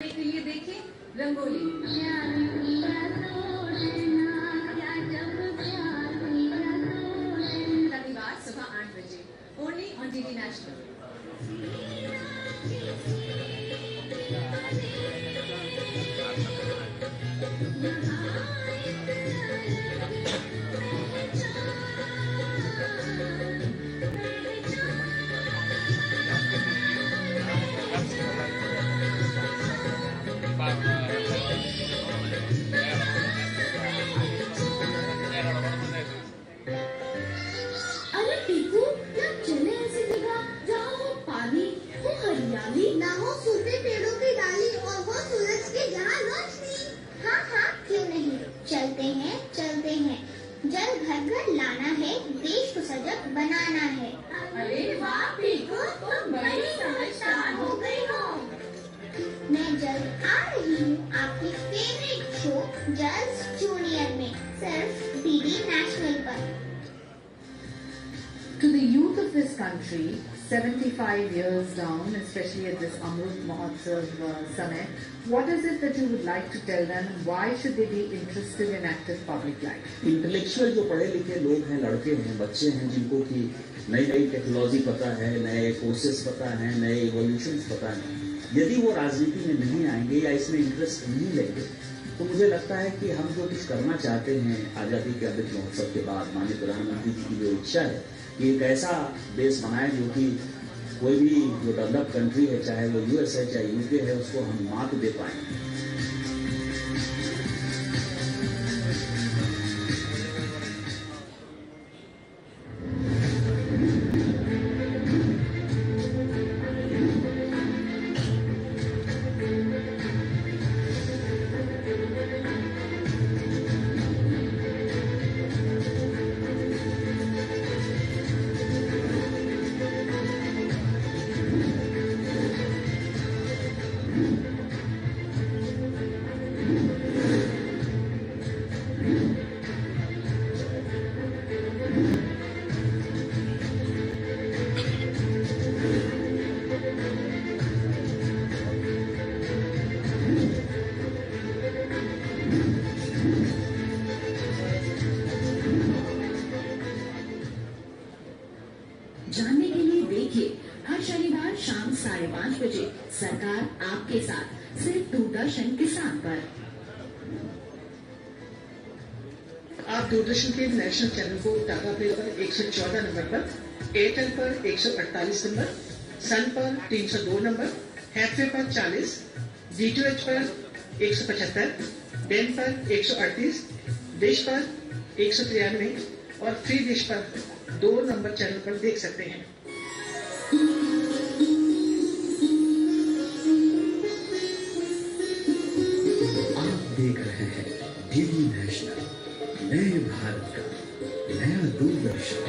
के लिए देखें रंगोली। रविवार सुबह 8 बजे ओनली ऑन डीडी नेशनल। अरे टीकू, क्या चले ऐसी जगह जहाँ हो पानी, हो हरियाली, ना हो सूखे पेड़ों की डाली और वो सूरज की जहाँ रोशनी। हाँ हाँ, क्यों नहीं, चलते हैं। जल घर घर लाना है, देश को सजग बनाना है। अरे वाह टीकू, तुम बड़ी समझदार हो गई हो। मैं जल्द आ रही हूँ आपकी फेवरेट शो जल्द जूनियर में, सिर्फ डीडी नेशनल पर। To the youth of this country, 75 years down, especially at this Amrut Mahotsav summit, what is it that you would like to tell them? Why should they be interested in active public life? Intellectual जो पढ़े लिखे लोग हैं, लड़के हैं, बच्चे हैं, जिनको की नई नई टेक्नोलॉजी पता है, नए कोर्सेज पता है, नए इवोल्यूशन पता है, यदि वो राजनीति में नहीं आएंगे या इसमें इंटरेस्ट नहीं लेंगे, तो मुझे लगता है कि हम जो कुछ करना चाहते हैं आजादी के अमृत महोत्सव के बाद, माननीय प्रधानमंत्री जी की जो इच्छा है कि एक ऐसा देश बनाए जो कि कोई भी जो डेवलप कंट्री है, चाहे वो यूएस है चाहे यूके है, उसको हम मात दे पाएंगे। जानने के लिए देखिए हर शनिवार शाम 5:30 बजे सरकार आपके साथ, सिर्फ दूरदर्शन किसान पर। आप दूरदर्शन के नेशनल चैनल को टाटा प्ले पर 114 नंबर पर, एयरटेल पर 148 नंबर, सन पर 302 नंबर, हैथवे पर 40, डीटीएच पर 175, डेन पर 138, डिश पर 193 और फ्री डिश पर 2 नंबर चैनल पर देख सकते हैं। आप देख रहे हैं डीडी नेशनल, नए भारत का नया दूरदर्शन।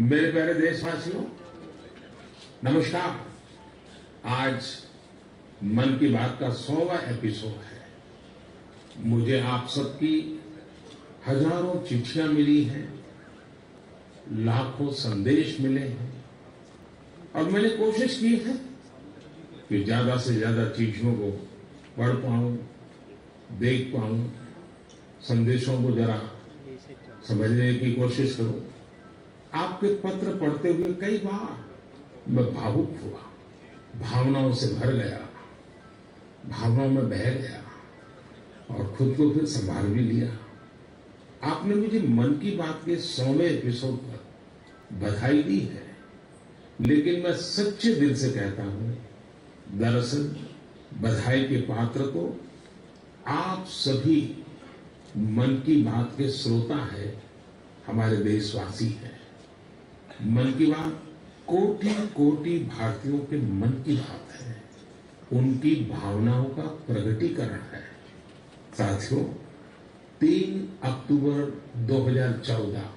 मेरे प्यारे देशवासियों, नमस्कार। आज मन की बात का 100वां एपिसोड है। मुझे आप सबकी हजारों चिट्ठियां मिली हैं, लाखों संदेश मिले हैं और मैंने कोशिश की है कि ज्यादा से ज्यादा चिट्ठियों को पढ़ पाऊं, देख पाऊं, संदेशों को जरा समझने की कोशिश करूं। आपके पत्र पढ़ते हुए कई बार मैं भावुक हुआ, भावनाओं से भर गया, भावनाओं में बह गया और खुद को फिर संभाल भी लिया। आपने मुझे मन की बात के 100वें एपिसोड पर बधाई दी है, लेकिन मैं सच्चे दिल से कहता हूं, दरअसल बधाई के पात्र तो आप सभी मन की बात के श्रोता है, हमारे देशवासी हैं। मन की बात कोटि कोटि भारतीयों के मन की बात है, उनकी भावनाओं का प्रगटीकरण है। साथियों, 3 अक्टूबर 2014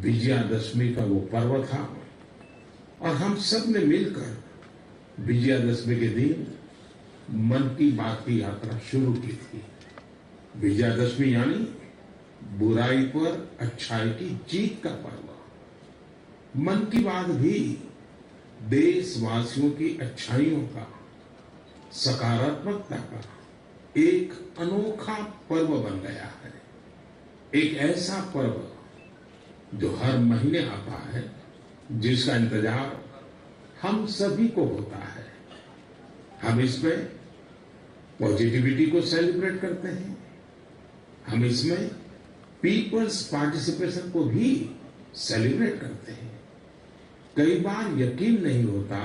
विजयादशमी का वो पर्व था और हम सब ने मिलकर विजयादशमी के दिन मन की बात की यात्रा शुरू की थी। विजयादशमी यानी बुराई पर अच्छाई की जीत का पर्व। मन की बात भी देशवासियों की अच्छाइयों का, सकारात्मकता का एक अनोखा पर्व बन गया है। एक ऐसा पर्व जो हर महीने आता है, जिसका इंतजार हम सभी को होता है। हम इसमें पॉजिटिविटी को सेलिब्रेट करते हैं, हम इसमें पीपल्स पार्टिसिपेशन को भी सेलिब्रेट करते हैं। कई बार यकीन नहीं होता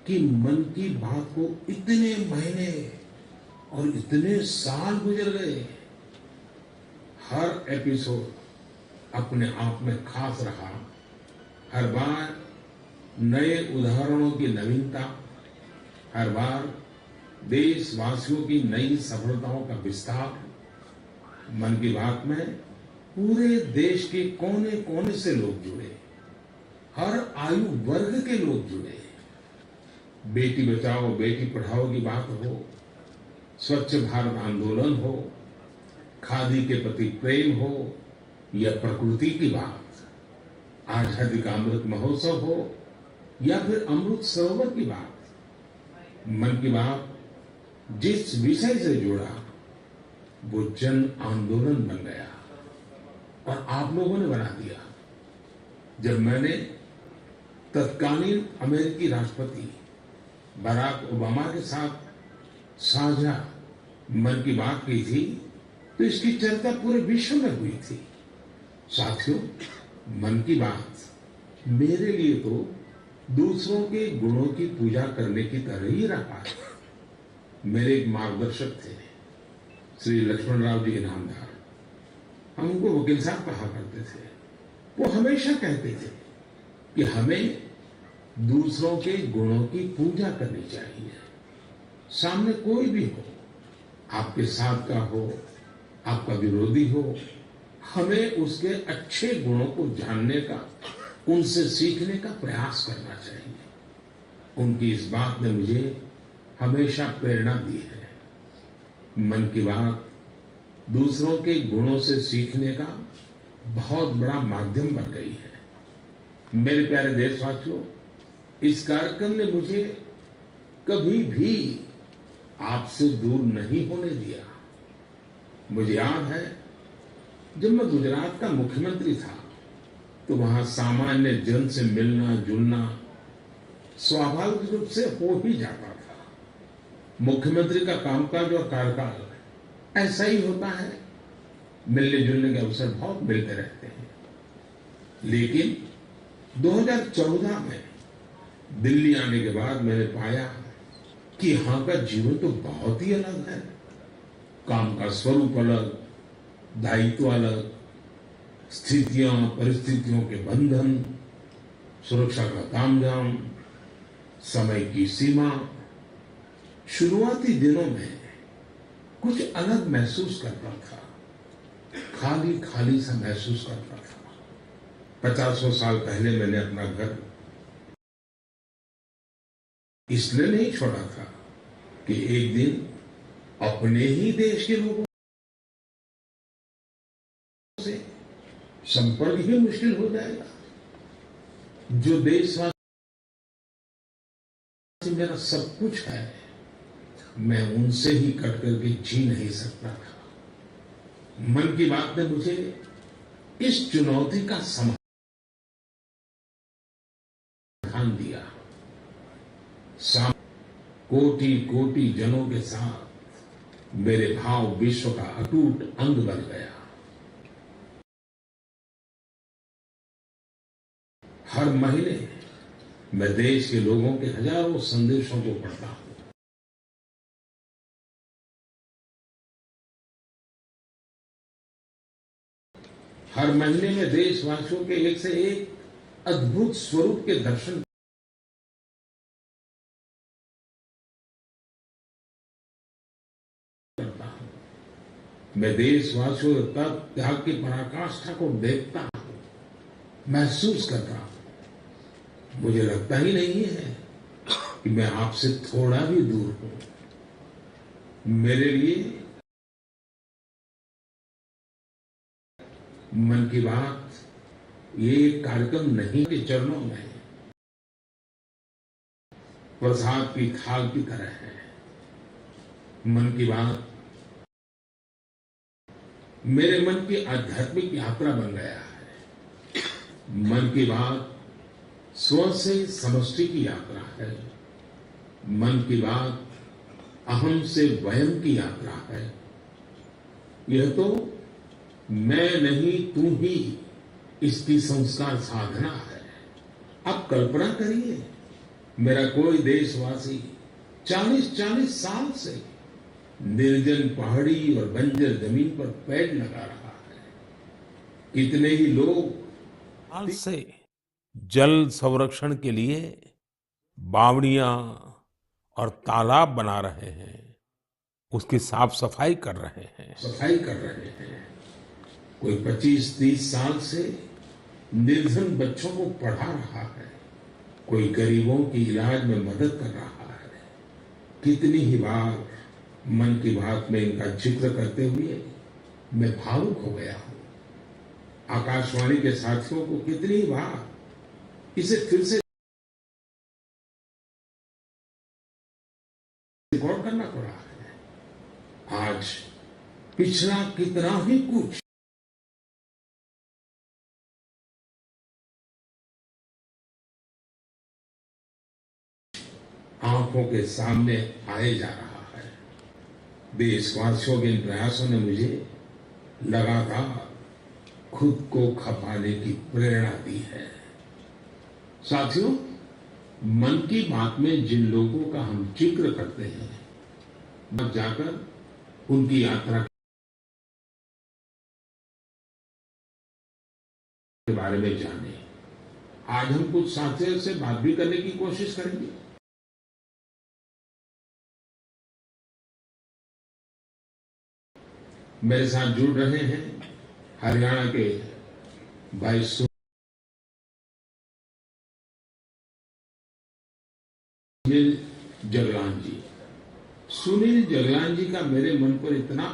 कि मन की बात को इतने महीने और इतने साल गुजर गए। हर एपिसोड अपने आप में खास रहा। हर बार नए उदाहरणों की नवीनता, हर बार देशवासियों की नई सफलताओं का विस्तार। मन की बात में पूरे देश के कोने कोने से लोग जुड़े, हर आयु वर्ग के लोग जुड़े। बेटी बचाओ बेटी पढ़ाओ की बात हो, स्वच्छ भारत आंदोलन हो, खादी के प्रति प्रेम हो या प्रकृति की बात, आजादी का अमृत महोत्सव हो या फिर अमृत सरोवर की बात। मन की बात जिस विषय से जुड़ा वो जन आंदोलन बन गया और आप लोगों ने बना दिया। जब मैंने तत्कालीन अमेरिकी राष्ट्रपति बराक ओबामा के साथ साझा मन की बात की थी तो इसकी चर्चा पूरे विश्व में हुई थी। साथियों, मन की बात मेरे लिए तो दूसरों के गुणों की पूजा करने की तरह ही रहा है। मेरे एक मार्गदर्शक थे, श्री लक्ष्मण राव जी इनामदार। हम उनको वकील साहब कहा करते थे। वो हमेशा कहते थे कि हमें दूसरों के गुणों की पूजा करनी चाहिए। सामने कोई भी हो, आपके साथ का हो, आपका विरोधी हो, हमें उसके अच्छे गुणों को जानने का, उनसे सीखने का प्रयास करना चाहिए। उनकी इस बात ने मुझे हमेशा प्रेरणा दी है। मन की बात दूसरों के गुणों से सीखने का बहुत बड़ा माध्यम बन गई है। मेरे प्यारे देशवासियों, इस कार्यक्रम ने मुझे कभी भी आपसे दूर नहीं होने दिया। मुझे याद है जब मैं गुजरात का मुख्यमंत्री था तो वहां सामान्य जन से मिलना जुलना स्वाभाविक रूप से हो ही जाता था। मुख्यमंत्री का कामकाज और कार्यकाल ऐसा ही होता है, मिलने जुलने के अवसर बहुत मिलते रहते हैं। लेकिन 2014 में दिल्ली आने के बाद मैंने पाया कि यहां का जीवन तो बहुत ही अलग है। काम का स्वरूप अलग, दायित्व अलग, स्थितियां परिस्थितियों के बंधन, सुरक्षा का तामझाम, समय की सीमा। शुरुआती दिनों में कुछ अलग महसूस करता था, खाली खाली सा महसूस करता था। 50 साल पहले मैंने अपना घर इसलिए नहीं छोड़ा था कि एक दिन अपने ही देश के लोगों से संपर्क ही मुश्किल हो जाएगा। जो देशवासी मेरा सब कुछ है, मैं उनसे ही कट करके जी नहीं सकता था। मन की बात ने मुझे इस चुनौती का समाधान दिया। कोटि कोटि जनों के साथ मेरे भाव विश्व का अटूट अंग बन गया। हर महीने मैं देश के लोगों के हजारों संदेशों को पढ़ता हूं। हर महीने में देशवासियों के एक से एक अद्भुत स्वरूप के दर्शन करता हूं। मैं देशवासियों के तप त्याग की पराकाष्ठा को देखता हूं, महसूस करता हूं। मुझे लगता ही नहीं है कि मैं आपसे थोड़ा भी दूर हूं। मेरे लिए मन की बात ये एक कार्यक्रम नहीं के चरणों में प्रसाद की थाल की तरह है। मन की बात मेरे मन की आध्यात्मिक यात्रा बन गया है। मन की बात स्व से समष्टि की यात्रा है। मन की बात अहम से वयम की यात्रा है। यह तो मैं नहीं तू ही इसकी संस्कार साधना है। अब कल्पना करिए, मेरा कोई देशवासी 40-40 साल से निर्जन पहाड़ी और बंजर जमीन पर पेड़ लगा रहा है। कितने ही लोग साल से जल संरक्षण के लिए बावड़ियां और तालाब बना रहे हैं, उसकी साफ सफाई कर रहे हैं। कोई 25-30 साल से निर्धन बच्चों को पढ़ा रहा है। कोई गरीबों की इलाज में मदद कर रहा है। कितनी ही बार मन की बात में इनका जिक्र करते हुए मैं भावुक हो गया हूं। आकाशवाणी के साथियों को कितनी ही बार इसे फिर से रिकॉर्ड करना पड़ा है। आज पिछला कितना ही कुछ आंखों के सामने आए जा रहा है। देशवासियों के इन प्रयासों ने मुझे लगातार खुद को खपाने की प्रेरणा दी है। साथियों, मन की बात में जिन लोगों का हम जिक्र करते हैं, अब जाकर उनकी यात्रा के बारे में जाने। आज हम कुछ साथियों से बात भी करने की कोशिश करेंगे। मेरे साथ जुड़ रहे हैं हरियाणा के भाई सुनील जगलान जी। सुनील जगलान जी का मेरे मन पर इतना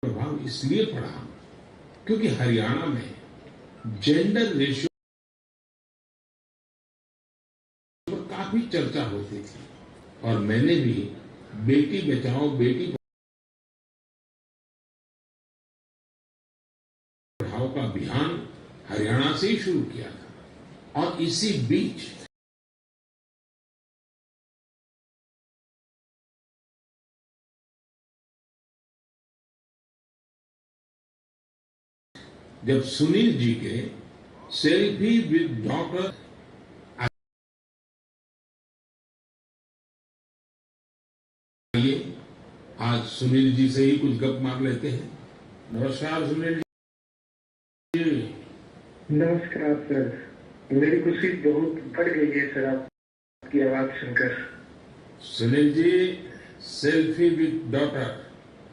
प्रभाव इसलिए पड़ा क्योंकि हरियाणा में जेंडर रेशियो पर काफी चर्चा होती थी और मैंने भी बेटी बचाओ बेटी पढ़ाओ का अभियान हरियाणा से ही शुरू किया था। और इसी बीच जब सुनील जी के सेल्फी विद डॉटर आइए आज सुनील जी से ही कुछ गप मार लेते हैं। नमस्कार सुनील जी। नमस्कार सर, मेरी खुशी बहुत बढ़ गई है सर आपकी आवाज सुनकर। Sunil ji, selfie with daughter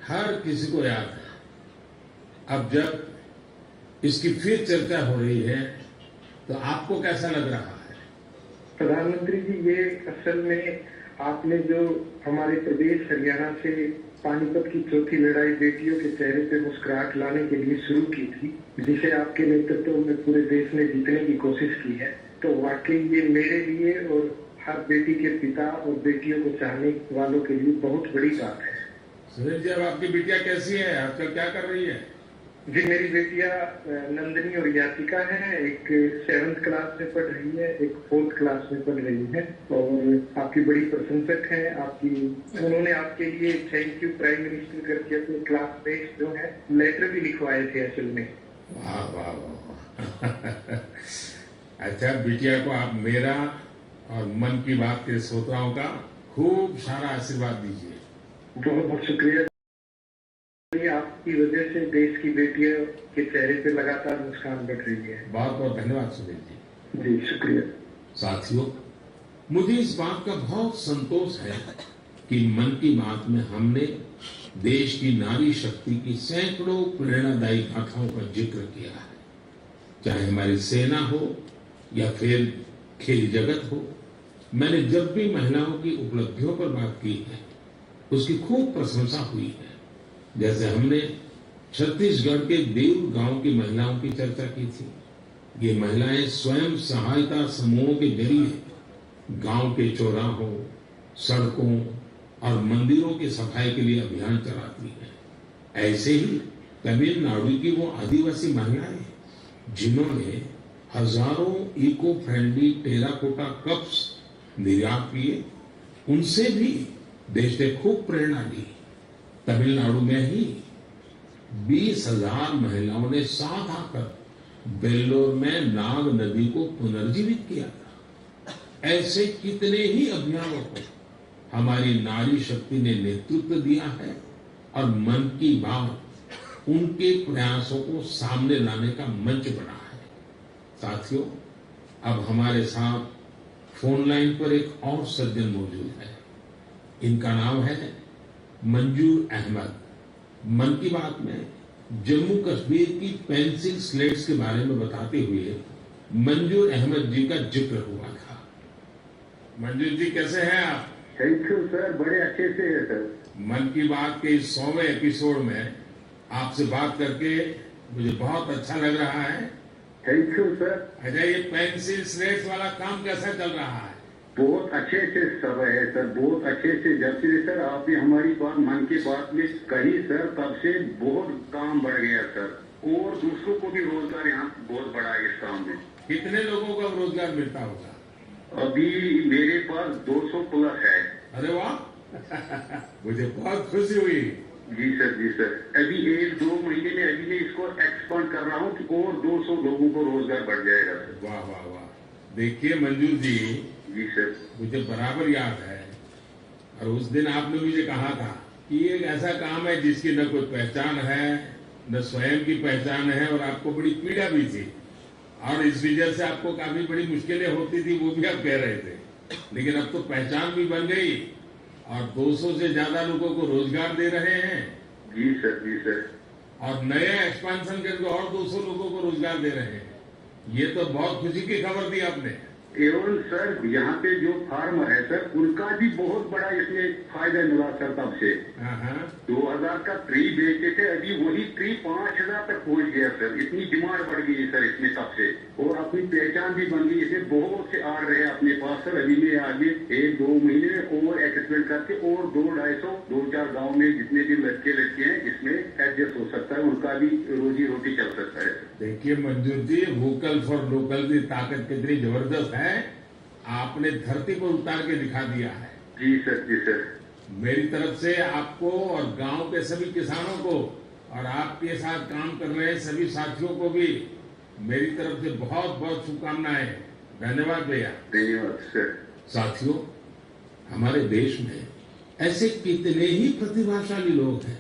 हर किसी को याद है। अब जब इसकी फिर चर्चा हो रही है तो आपको कैसा लग रहा है? प्रधानमंत्री जी, ये असल में आपने जो हमारे प्रदेश हरियाणा से पानीपत की चौथी लड़ाई बेटियों के चेहरे पे मुस्कुराहट लाने के लिए शुरू की थी, जिसे आपके नेतृत्व में पूरे देश ने जीतने की कोशिश की है, तो वाकई ये मेरे लिए और हर बेटी के पिता और बेटियों को चाहने वालों के लिए बहुत बड़ी बात है। सुनील जी, अब आपकी बिटिया कैसी है? आजकल क्या कर रही है? जी, मेरी बेटियां नंदनी और यातिका है। एक 7th क्लास में पढ़ रही है, एक 4th क्लास में पढ़ रही है और आपकी बड़ी प्रशंसक है। उन्होंने आपके लिए थैंक यू प्राइम मिनिस्टर करके अपने क्लासमेट्स जो है लेटर भी लिखवाए थे असल में। वाह वाह वाह। अच्छा, बिटिया को आप मेरा और मन की बात के श्रोताओं का खूब सारा आशीर्वाद दीजिए। बहुत बहुत शुक्रिया। आपकी वजह से देश की बेटियों के चेहरे पे लगातार मुस्कान बढ़ रही है। बहुत बहुत धन्यवाद सुनील जी। जी शुक्रिया। साथियों, मुझे इस बात का बहुत संतोष है कि मन की बात में हमने देश की नारी शक्ति की सैकड़ों प्रेरणादायी गाथाओं का जिक्र किया है। चाहे हमारी सेना हो या फिर खेल जगत हो, मैंने जब भी महिलाओं की उपलब्धियों पर बात की है उसकी खूब प्रशंसा हुई है। जैसे हमने छत्तीसगढ़ के देव गांव की महिलाओं की चर्चा की थी। ये महिलाएं स्वयं सहायता समूहों के जरिए गांव के चौराहों, सड़कों और मंदिरों की सफाई के लिए अभियान चलाती हैं। ऐसे ही तमिलनाडु की वो आदिवासी महिलाएं जिन्होंने हजारों इको फ्रेंडली टेराकोटा कप्स निर्यात किए, उनसे भी देश ने खूब प्रेरणा ली। तमिलनाडु में ही 20,000 महिलाओं ने साथ आकर वेल्लोर में नाग नदी को पुनर्जीवित किया था। ऐसे कितने ही अभियानों को हमारी नारी शक्ति ने नेतृत्व दिया है और मन की बात उनके प्रयासों को सामने लाने का मंच बना है। साथियों, अब हमारे साथ फोन लाइन पर एक और सज्जन मौजूद है। इनका नाम है मंजूर अहमद। मन की बात में जम्मू कश्मीर की पेंसिल स्लेट्स के बारे में बताते हुए मंजूर अहमद जी का जिक्र हुआ था। मंजूर जी, कैसे हैं आप? थैंक यू सर, बड़े अच्छे से है सर। मन की बात के इस 100वें एपिसोड में आपसे बात करके मुझे बहुत अच्छा लग रहा है। Thank you sir. अच्छा, ये पेंसिल स्लेट्स वाला काम कैसा चल रहा है? बहुत अच्छे से सब है सर, बहुत अच्छे से। जब से सर आपने हमारी बात मन की बात में कही सर, तब से बहुत काम बढ़ गया सर, और दूसरों को भी रोजगार यहाँ बहुत बड़ा है इस काम में। कितने लोगों को रोजगार मिलता होगा? अभी मेरे पास 200 प्लस है। अरे वाह मुझे बहुत खुशी हुई। जी सर, जी सर। अभी 1-2 महीने में अभी मैं इसको एक्सपांड कर रहा हूँ कि और 200 लोगों को रोजगार बढ़ जाएगा सर। वाह वाह वाह। देखिए मंजूर जी, जी सर, मुझे बराबर याद है, और उस दिन आपने मुझे कहा था कि ये एक ऐसा काम है जिसकी न कोई पहचान है, न स्वयं की पहचान है, और आपको बड़ी पीड़ा भी थी, और इस वजह से आपको काफी बड़ी मुश्किलें होती थी, वो भी आप कह रहे थे। लेकिन अब तो पहचान भी बन गई और 200 से ज्यादा लोगों को रोजगार दे रहे हैं। जी सर, जी सर। और नया एक्सपांशन करके और 200 लोगों को रोजगार दे रहे हैं। ये तो बहुत खुशी की खबर दी आपने। एवं सर यहाँ पे जो फार्मर है सर, उनका भी बहुत बड़ा इसमें फायदा मिला सर। तब से 2000 का ट्री बेचते थे, अभी वही ट्री 5000 तक पहुंच गया सर। इतनी डिमांड बढ़ गई सर इसमें तब से, और अपनी पहचान भी बन गई। इसमें बहुत से आड़ रहे अपने पास सर। अभी मैं आगे 1-2 महीने में और एक्सपेंड करके और 2-250 गाँव में जितने भी लड़के लड़के हैं इसमें एडजस्ट हो सकता है, उनका भी रोजी रोटी चल सकता है। देखिए मंजूर जी, वोकल फॉर लोकल की ताकत कितनी जबरदस्त है, आपने धरती पर उतार के दिखा दिया है। जी सर, जी सर। मेरी तरफ से आपको और गांव के सभी किसानों को और आपके साथ काम कर रहे सभी साथियों को भी मेरी तरफ से बहुत बहुत शुभकामनाएं। धन्यवाद भैया। धन्यवाद सर। साथियों, हमारे देश में ऐसे कितने ही प्रतिभाशाली लोग हैं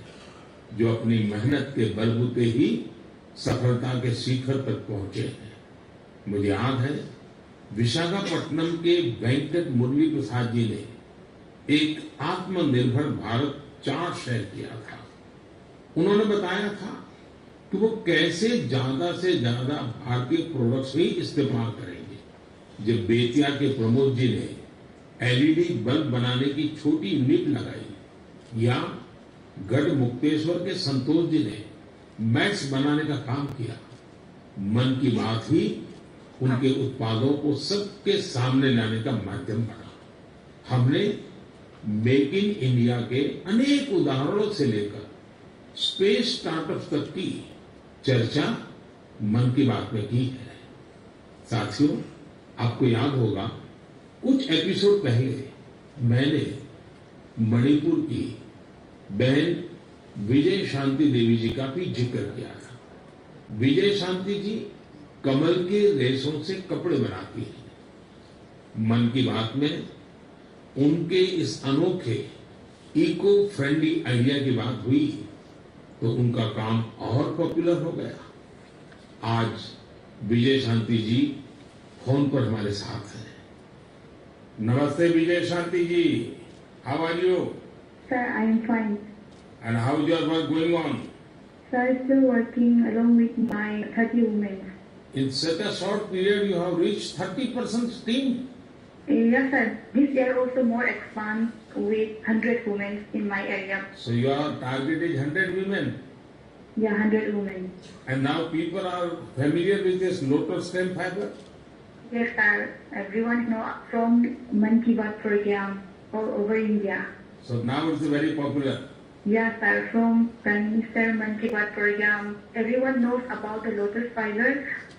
जो अपनी मेहनत के बलबूते ही सफलता के शिखर तक पहुंचे हैं। मुझे याद है विशाखापट्टनम के वेंकट मुरली प्रसाद जी ने एक आत्मनिर्भर भारत चार्ट शेयर किया था। उन्होंने बताया था कि वो कैसे ज्यादा से ज्यादा भारतीय प्रोडक्ट्स ही इस्तेमाल करेंगे। जब बेतिया के प्रमोद जी ने एलईडी बल्ब बनाने की छोटी यूनिट लगाई, या गढ़ मुक्तेश्वर के संतोष जी ने मैट्स बनाने का काम किया, मन की बात ही उनके उत्पादों को सबके सामने लाने का माध्यम बना। हमने मेक इन इंडिया के अनेक उदाहरणों से लेकर स्पेस स्टार्टअप तक की चर्चा मन की बात में की है। साथियों, आपको याद होगा कुछ एपिसोड पहले मैंने मणिपुर की बहन विजय शांति देवी जी का भी जिक्र किया था। विजय शांति जी कमल के रेशों से कपड़े बनाती हैं। मन की बात में उनके इस अनोखे इको फ्रेंडली आइडिया की बात हुई तो उनका काम और पॉपुलर हो गया। आज विजय शांति जी फोन पर हमारे साथ हैं। नमस्ते Vijay Shanti ji, how are you? Sir, I am fine. And how is your work going on? Sir, still working along with my 30 women. In such a short period, you have reached 30% team. Yes, sir. This year also more expand with 100 women in my area. So your target is 100 women. Yeah, 100 women. And now people are familiar with this lotus stem fiber? Yes, sir. Everyone know from Mann Ki Baat program all over India. So now it's very popular. Yes, sir. From Prime Minister Mann Ki Baat program, everyone knows about the lotus fiber.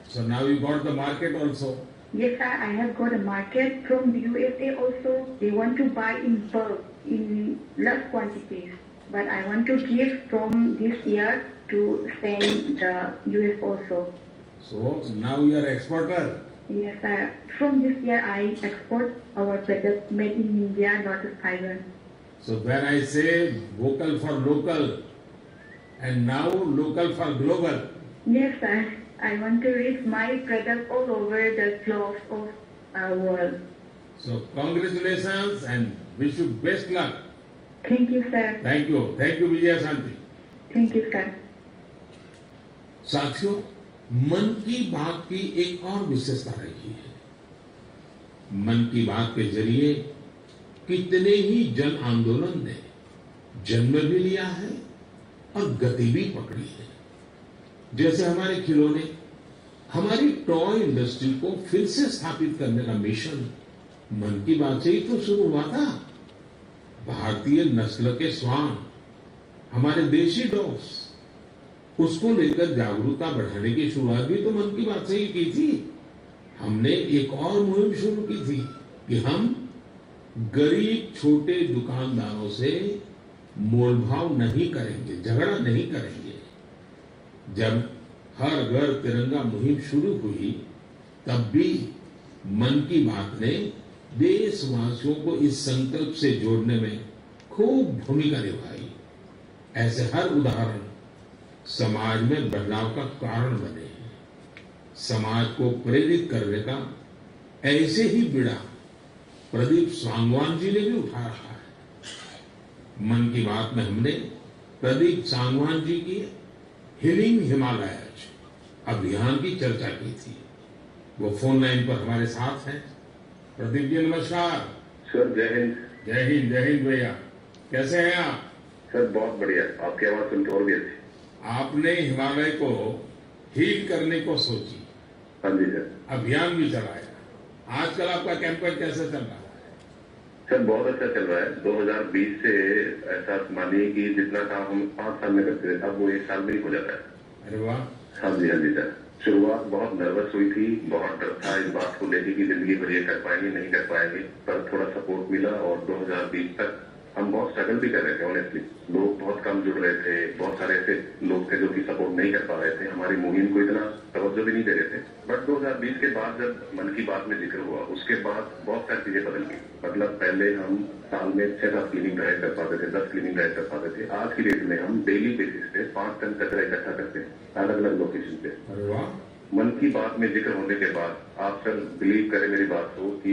So now you got the market also. Yes, sir. I have got a market from the USA also. They want to buy in bulk, in large quantities. But I want to give from this year to send the US also. So now you are exporter. Yes, sir. From this year, I export our product made in India, lotus fiber. So when I say vocal for local and now local for global. Yes, sir. I want to reach my product all over the globe of our world. So congratulations and wish you best luck. Thank you, sir. Thank you. Thank you, Vijaya Shanti. Thank you, sir. साथियों, मन की बात की एक और विशेषता रही है। मन की बात के जरिए कितने ही जन आंदोलन ने जन्म भी लिया है और गति भी पकड़ी है। जैसे हमारे खिलौने, हमारी टॉय इंडस्ट्री को फिर से स्थापित करने का मिशन मन की बात से ही तो शुरू हुआ था। भारतीय नस्ल के श्वान, हमारे देशी डॉग्स, उसको लेकर जागरूकता बढ़ाने की शुरुआत भी तो मन की बात से ही की थी। हमने एक और मुहिम शुरू की थी कि हम गरीब छोटे दुकानदारों से मोलभाव नहीं करेंगे, झगड़ा नहीं करेंगे। जब हर घर तिरंगा मुहिम शुरू हुई, तब भी मन की बात ने देशवासियों को इस संकल्प से जोड़ने में खूब भूमिका निभाई। ऐसे हर उदाहरण समाज में बदलाव का कारण बने हैं। समाज को प्रेरित करने का ऐसे ही बीड़ा प्रदीप सांगवान जी ने भी उठा रखा है। मन की बात में हमने प्रदीप सांगवान जी की हीलिंग हिमालयज अभियान की चर्चा की थी। वो फोन लाइन पर हमारे साथ हैं। प्रदीप जी नमस्कार। सर जय हिंद। जय हिंद, जय हिंद भैया, कैसे हैं आप? सर बहुत बढ़िया, आपकी आवाज सुनकर और भी अच्छी। आपने हिमालय को हील करने को सोची। हाँ जी सर। अभियान भी चलाया। आजकल आपका कैंपेन कैसे चल रहा है? सर बहुत अच्छा चल रहा है। 2020 से ऐसा मानिए कि जितना काम हम 5 साल में करते थे, अब वो 1 साल में ही हो जाता है। अरे वाह। हाँ जी सर। शुरुआत बहुत नर्वस हुई थी, बहुत डर था इस बात को लेकर कि जिंदगी भर ये कर पाएंगे नहीं कर पाएंगे, पर थोड़ा सपोर्ट मिला और 2020 तक हम बहुत स्ट्रगल भी कर रहे थे। ऑनेस्टली लोग बहुत कम जुड़ रहे थे, बहुत सारे ऐसे लोग थे जो कि सपोर्ट नहीं कर पा रहे थे, हमारी मुहिम को इतना तवज्जो भी नहीं दे रहे थे। बट 2020 के बाद जब मन की बात में जिक्र हुआ, उसके बाद बहुत सारी चीजें बदल गई। मतलब पहले हम साल में 6-7 क्लीनिंग ड्राइव कर पाते थे, 10 क्लीनिंग ड्राइव कर पाते थे। आज की डेट में हम डेली बेसिस पे 5 टन कचरा इकट्ठा करते हैं अलग अलग लोकेशन पे। अरे वाह। मन की बात में जिक्र होने के बाद आप सर बिलीव करें मेरी बात को कि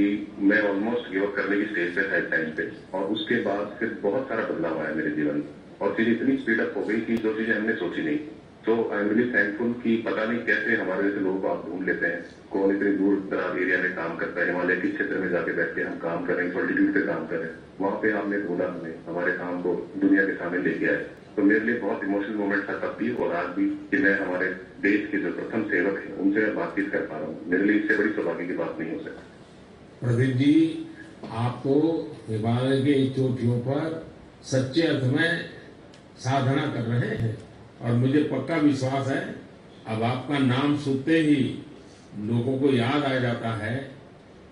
मैं ऑलमोस्ट गिव अप करने की स्टेज पे था टाइम पे, और उसके बाद फिर बहुत सारा बदलाव आया मेरे जीवन में और चीजें इतनी स्पीड अप हो गई कि जो चीजें हमने सोची नहीं। तो आई एम रियली थैंकफुल कि पता नहीं कैसे हमारे जैसे लोगों को आप ढूंढ लेते हैं, कौन इतनी दूर दराज एरिया में काम करता है, हिमालय के क्षेत्र में जाके बैठ के हम काम कर रहे हैं, सॉल्टिट्यूड पे काम कर रहे हैं, वहां पे आपने ढूंढा, हमें हमारे काम को दुनिया के सामने लेके आए। तो मेरे लिए बहुत इमोशनल मोमेंट था तब भी और आज भी कि मैं हमारे देश के जो प्रथम सेवक हैं उनसे मैं बातचीत कर पा रहा हूँ। मेरे लिए इससे बड़ी सौभाग्य की बात नहीं हो सकती। प्रदीप जी, आप तो हिमालय के चोटियों पर सच्चे अर्थ में साधना कर रहे हैं और मुझे पक्का विश्वास है अब आपका नाम सुनते ही लोगों को याद आ जाता है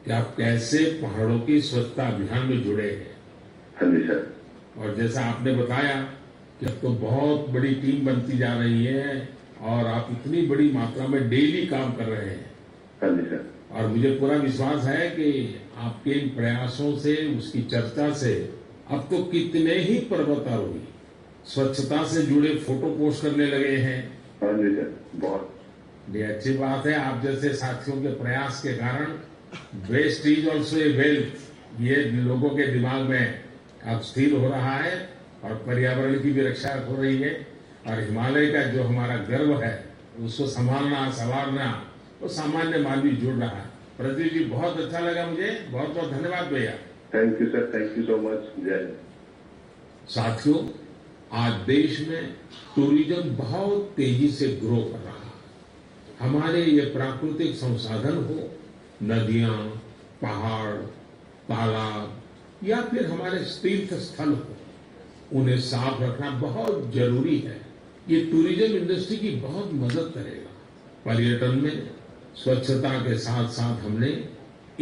कि आप कैसे पहाड़ों की स्वच्छता अभियान में जुड़े हैं। हाँ जी सर। और जैसा आपने बताया कि अब तो बहुत बड़ी टीम बनती जा रही है और आप इतनी बड़ी मात्रा में डेली काम कर रहे हैं। हाँ जी सर। और मुझे पूरा विश्वास है कि आपके इन प्रयासों से, उसकी चर्चा से अब तो कितने ही पर्वतारोही स्वच्छता से जुड़े फोटो पोस्ट करने लगे हैं। हाँ जी सर, बहुत ये अच्छी बात है। आप जैसे साथियों के प्रयास के कारण waste is also a wealth ये लोगों के दिमाग में अब स्थिर हो रहा है और पर्यावरण की भी रक्षा हो रही है और हिमालय का जो हमारा गर्व है उसको संभालना संवारना वो सामान्य मानवी जुड़ रहा है। प्रदीप जी बहुत अच्छा लगा मुझे, बहुत बहुत धन्यवाद भैया। Thank you sir, thank you so much. जय। साथियों, आज देश में टूरिज्म बहुत तेजी से ग्रो कर रहा है। हमारे ये प्राकृतिक संसाधन हो, नदियां, पहाड़, तालाब या फिर हमारे तीर्थ स्थल हो, उन्हें साफ रखना बहुत जरूरी है। ये टूरिज्म इंडस्ट्री की बहुत मदद करेगा। पर्यटन में स्वच्छता के साथ साथ हमने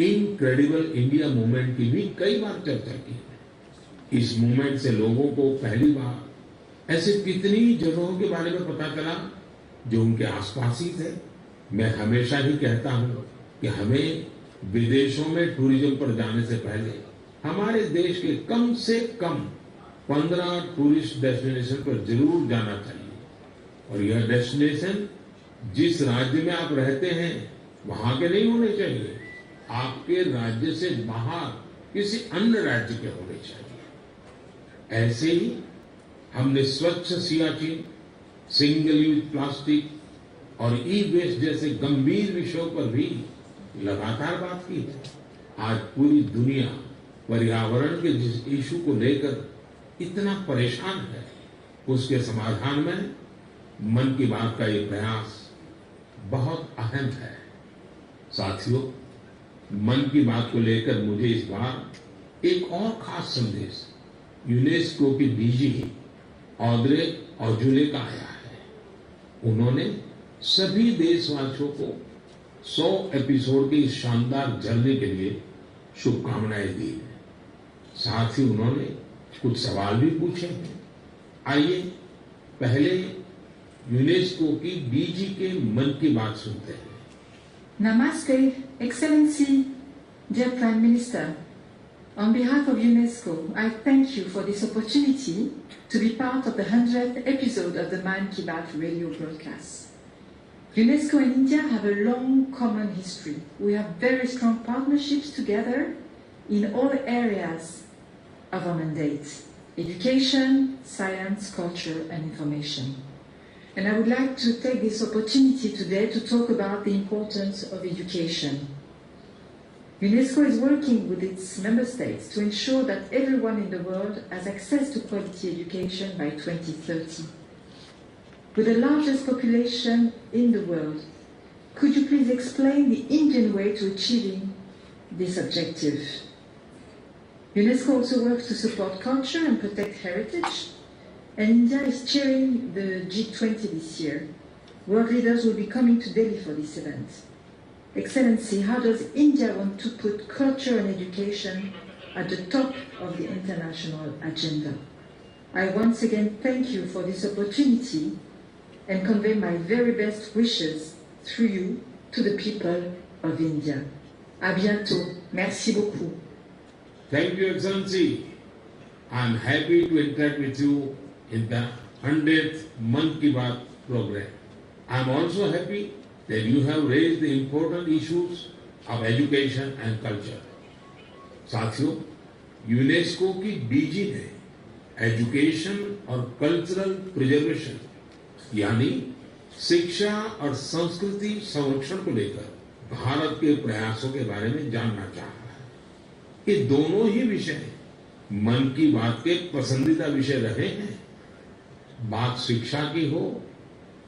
इनक्रेडिबल इंडिया मूवमेंट की भी कई बार चर्चा की है। इस मूवमेंट से लोगों को पहली बार ऐसे कितनी जगहों के बारे में पता चला जो उनके आसपास ही थे। मैं हमेशा ही कहता हूं कि हमें विदेशों में टूरिज्म पर जाने से पहले हमारे देश के कम से कम 15 टूरिस्ट डेस्टिनेशन पर जरूर जाना चाहिए और यह डेस्टिनेशन जिस राज्य में आप रहते हैं वहां के नहीं होने चाहिए, आपके राज्य से बाहर किसी अन्य राज्य के होने चाहिए। ऐसे ही हमने स्वच्छ सियाचिन, सिंगल यूज प्लास्टिक और ई वेस्ट जैसे गंभीर विषयों पर भी लगातार बात की है। आज पूरी दुनिया पर्यावरण के जिस इशू को लेकर इतना परेशान है उसके समाधान में मन की बात का ये प्रयास बहुत अहम है। साथियों, मन की बात को लेकर मुझे इस बार एक और खास संदेश यूनेस्को की डीजी ऑड्रे ऑजुले का आया है। उन्होंने सभी देशवासियों को 100 एपिसोड की इस शानदार जर्नी के लिए शुभकामनाएं दी हैं। साथ ही उन्होंने कुछ सवाल भी पूछे हैं। आइए पहले यूनेस्को की डीजी के मन की बात सुनते हैं। Namaste, Excellency, dear Prime Minister. On behalf of UNESCO, I thank you for this opportunity to be part of the 100th episode of the Man Ki Baat radio broadcast. UNESCO and India have a long common history. We have very strong partnerships together in all areas of our mandate: education, science, culture, and information. And I would like to take this opportunity today to talk about the importance of education. UNESCO is working with its member states to ensure that everyone in the world has access to quality education by 2030. With the largest population in the world, could you please explain the Indian way to achieving this objective? UNESCO also works to support culture and protect heritage. And India is chairing the G20 this year. World leaders will be coming to Delhi for this event. Excellency, how does India want to put culture and education at the top of the international agenda? I once again thank you for this opportunity and convey my very best wishes through you to the people of India. À bientôt. Merci beaucoup. Thank you, Excellency. I'm happy to interact with you in the 100th Man Ki Baat program. I'm also happy that you have raised the important issues of education and culture. साथियों, UNESCO की DG ने education और cultural preservation यानी शिक्षा और संस्कृति संरक्षण को लेकर भारत के प्रयासों के बारे में जानना चाहा है। ये दोनों ही विषय मन की बात के पसंदीदा विषय रहे हैं। बात शिक्षा की हो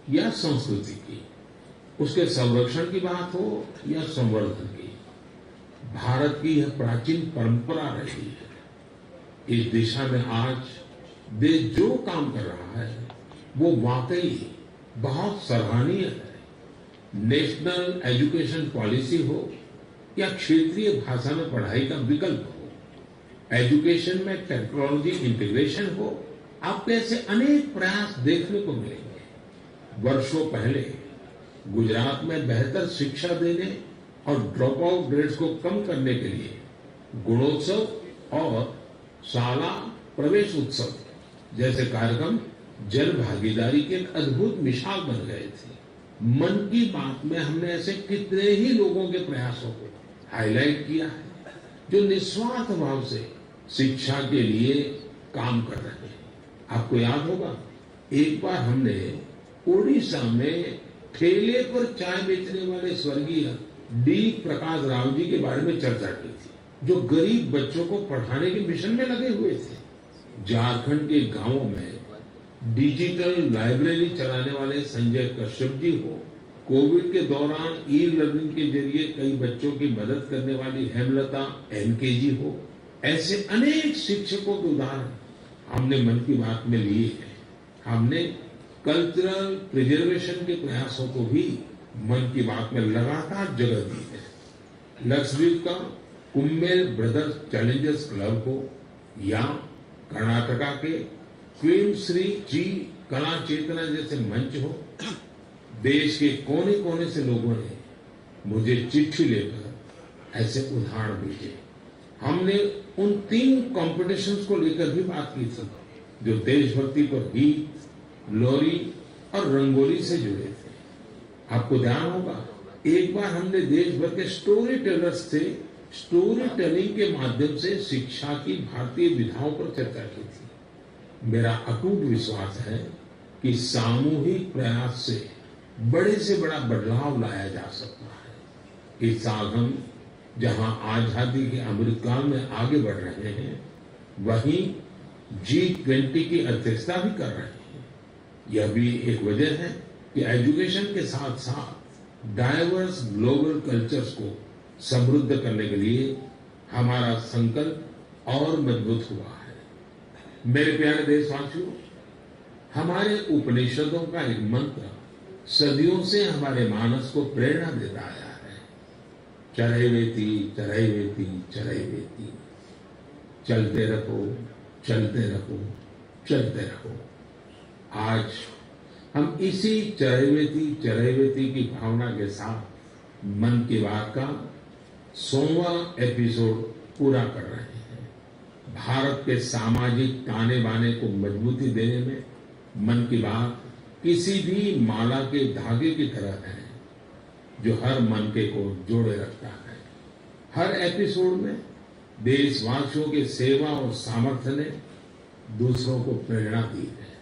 या संस्कृति की, उसके संरक्षण की बात हो या संवर्धन की, भारत की यह प्राचीन परंपरा रही है। इस दिशा में आज देश जो काम कर रहा है वो वाकई बहुत सराहनीय है। नेशनल एजुकेशन पॉलिसी हो या क्षेत्रीय भाषा में पढ़ाई का विकल्प हो, एजुकेशन में टेक्नोलॉजी इंटीग्रेशन हो, आपको ऐसे अनेक प्रयास देखने को मिलेंगे। वर्षों पहले गुजरात में बेहतर शिक्षा देने और ड्रॉप आउट रेट्स को कम करने के लिए गुणोत्सव और शाला प्रवेश उत्सव जैसे कार्यक्रम जन भागीदारी की एक अद्भुत मिसाल बन गए थे। मन की बात में हमने ऐसे कितने ही लोगों के प्रयासों को हाईलाइट किया है जो निस्वार्थ भाव से शिक्षा के लिए काम कर रहे हैं। आपको याद होगा, एक बार हमने ओडिशा में ठेले पर चाय बेचने वाले स्वर्गीय डी प्रकाश राव जी के बारे में चर्चा की थी, जो गरीब बच्चों को पढ़ाने के मिशन में लगे हुए थे। झारखंड के गांवों में डिजिटल लाइब्रेरी चलाने वाले संजय कश्यप जी हो, कोविड के दौरान ई लर्निंग के जरिए कई बच्चों की मदद करने वाली हेमलता एनके जी हो, ऐसे अनेक शिक्षकों के उदाहरण हमने मन की बात में लिए हैं। हमने कल्चरल प्रिजर्वेशन के प्रयासों को भी मन की बात में लगातार जगह दी है। लक्षद्वीप का कुम्मेल ब्रदर्स चैलेंजर्स क्लब हो या कर्नाटका के क्वीन श्री जी कला चेतना जैसे मंच हो, देश के कोने कोने से लोगों ने मुझे चिट्ठी लेकर ऐसे उदाहरण भेजे। हमने उन 3 कॉम्पिटिशन्स को लेकर भी बात की थी जो देशभक्ति पर गीत, लोरी और रंगोली से जुड़े थे। आपको ध्यान होगा, एक बार हमने देश भर के स्टोरी टेलर्स से स्टोरी टेलिंग के माध्यम से शिक्षा की भारतीय विधाओं पर चर्चा की थी। मेरा अटूट विश्वास है कि सामूहिक प्रयास से बड़े से बड़ा बदलाव लाया जा सकता है। इस साल हम जहां आजादी के अमृतकाल में आगे बढ़ रहे हैं, वहीं G20 की अध्यक्षता भी कर रहे हैं। यह भी एक वजह है कि एजुकेशन के साथ साथ डाइवर्स ग्लोबल कल्चर्स को समृद्ध करने के लिए हमारा संकल्प और मजबूत हुआ है। मेरे प्यारे देशवासियों, हमारे उपनिषदों का एक मंत्र सदियों से हमारे मानस को प्रेरणा देता आया है। चरैवेति चरैवेति चरैवेति, चलते रहो चलते रहो चलते रहो। आज हम इसी चरैवेति की भावना के साथ मन की बात का 100वां एपिसोड पूरा कर रहे हैं। भारत के सामाजिक ताने बाने को मजबूती देने में मन की बात किसी भी माला के धागे की तरह है जो हर मनके को जोड़े रखता है। हर एपिसोड में देशवासियों की सेवा और सामर्थ्य ने दूसरों को प्रेरणा दी है।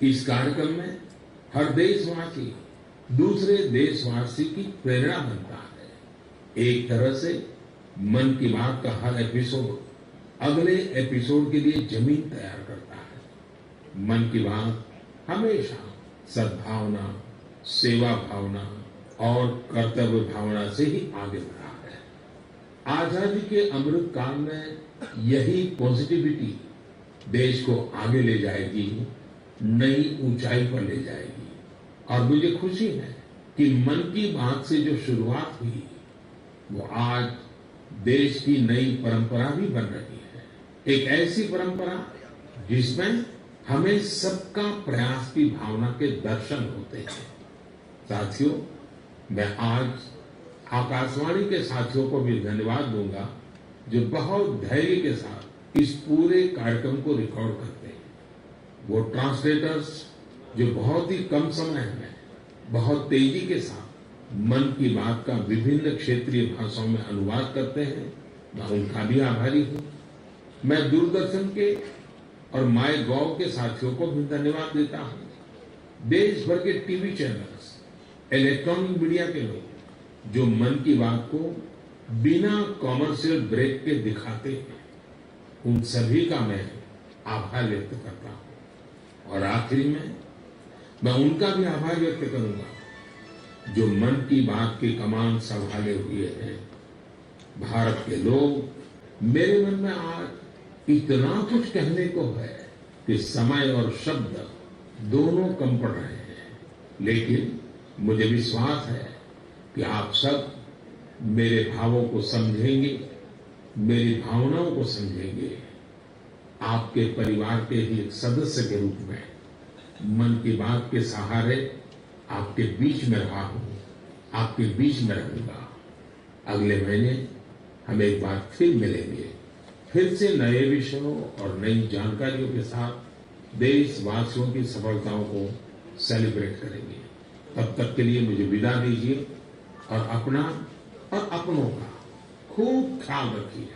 इस कार्यक्रम में हर देशवासी दूसरे देशवासी की प्रेरणा बनता है। एक तरह से मन की बात का हर एपिसोड अगले एपिसोड के लिए जमीन तैयार करता है। मन की बात हमेशा सद्भावना, सेवा भावना और कर्तव्य भावना से ही आगे बढ़ा है। आजादी के अमृत काल में यही पॉजिटिविटी देश को आगे ले जाएगी, नई ऊंचाई पर ले जाएगी। और मुझे खुशी है कि मन की बात से जो शुरुआत हुई वो आज देश की नई परंपरा भी बन रही है। एक ऐसी परंपरा जिसमें हमें सबका प्रयास की भावना के दर्शन होते हैं। साथियों, मैं आज आकाशवाणी के साथियों को भी धन्यवाद दूंगा जो बहुत धैर्य के साथ इस पूरे कार्यक्रम को रिकॉर्ड करते हैं। वो ट्रांसलेटर्स जो बहुत ही कम समय में बहुत तेजी के साथ मन की बात का विभिन्न क्षेत्रीय भाषाओं में अनुवाद करते हैं, मैं उनका भी आभारी हूं। मैं दूरदर्शन के और माय गॉव के साथियों को भी धन्यवाद देता हूं। देश भर के टीवी चैनल्स, इलेक्ट्रॉनिक मीडिया के लोग जो मन की बात को बिना कॉमर्शियल ब्रेक के दिखाते हैं, उन सभी का मैं आभार व्यक्त करता हूं। और आखिरी में मैं उनका भी आभार व्यक्त करूंगा जो मन की बात की कमान संभाले हुए हैं। भारत के लोग, मेरे मन में आज इतना कुछ कहने को है कि समय और शब्द दोनों कम पड़ रहे हैं, लेकिन मुझे विश्वास है कि आप सब मेरे भावों को समझेंगे, मेरी भावनाओं को समझेंगे। आपके परिवार के ही एक सदस्य के रूप में मन की बात के सहारे आपके बीच में रहा हूं, आपके बीच में रहूंगा। अगले महीने हम एक बार फिर मिलेंगे, फिर से नए विषयों और नई जानकारियों के साथ देशवासियों की सफलताओं को सेलिब्रेट करेंगे। तब तक के लिए मुझे विदा दीजिए और अपना और अपनों का खूब ख्याल रखिए।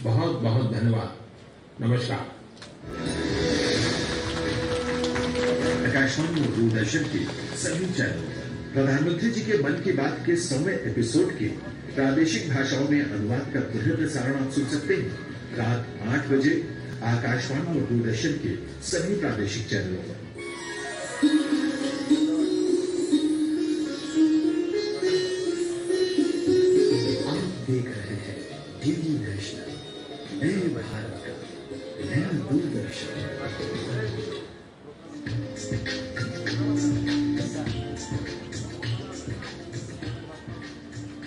बहुत बहुत धन्यवाद। नमस्कार। आकाशवाणी और दूरदर्शन के सभी चैनलों पर प्रधानमंत्री जी के मन की बात के 100वें एपिसोड के प्रादेशिक भाषाओं में अनुवाद का पुनः प्रसारण आप सुन सकते हैं रात 8 बजे आकाशवाणी और दूरदर्शन के सभी प्रादेशिक चैनलों पर। आप देख रहे हैं डीडी नेशनल, नए भारत का नया दूरदर्शन।